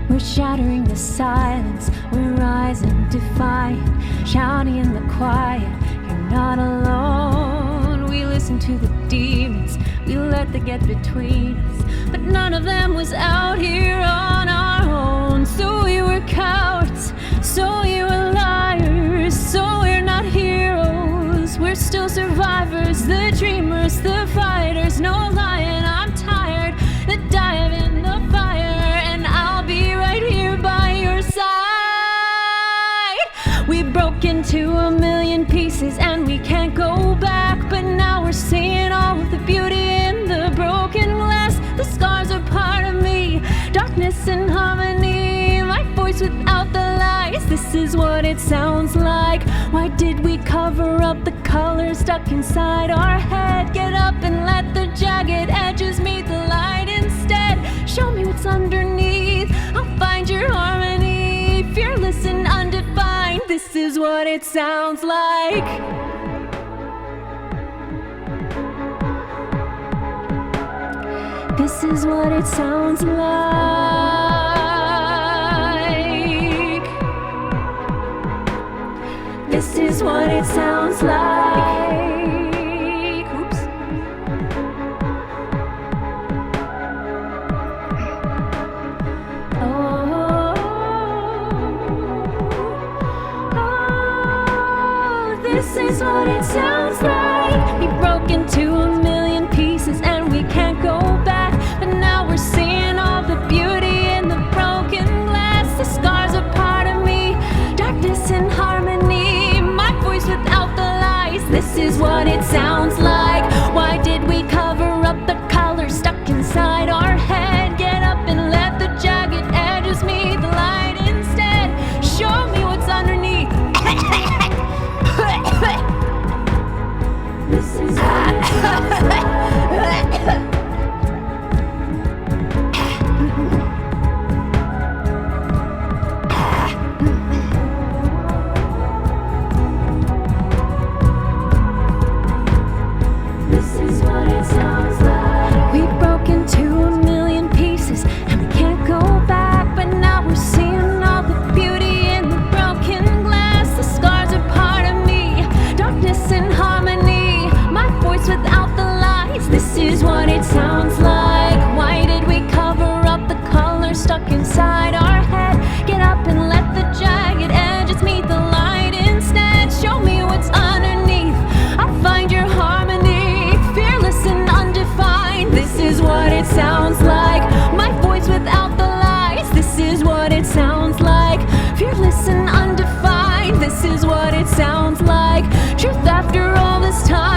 We're shattering the silence, we're rising defiant, shouting in the quiet, you're not alone. We listen to the demons, we let them get between us, but none of them was out here on our own. So we were cowards, so we were liars, so we're not heroes, we're still survivors, the dreamers, the fighters. No lying, I'm tired, the dive in the fire, and I'll be right here by your side. We broke into a million pieces and we can't go back, but now we're seeing all of the beauty in the broken glass. The scars are part of me, darkness and harmony, my voice without the lies. This is what it sounds like. Why did we cover up the colors stuck inside our head? Get up and let the jagged edges meet the light instead. Show me what's underneath, I'll find your harmony, fearless and undefined. This is what it sounds like. This is what it sounds like. This is what it sounds like. Oops. Oh, this is what it sounds like. We broke into a million pieces and we can't go back, but now we're seeing all the beauty in the broken glass. The scars are part of me, darkness and harmony, my voice without the lies. This is what it sounds like. Why did we cover up the colors stuck inside our head? Get up and let the jagged edges meet the light instead. Show me what's underneath. This is what it sounds like. This is what it sounds like. We broke into a million pieces and we can't go back, but now we're seeing all the beauty in the broken glass. The scars are part of me, darkness and harmony, my voice without the lies. This is what it sounds like. Why did we cover up the colors stuck inside our head? Get up and let the jagged edges meet the light instead. Show me what's underneath, I'll find your harmony, fearless and undefined. This is what it sounds like. My voice without the lies. This is what it sounds like. Fearless and undefined. This is what it sounds like. Truth after all this time.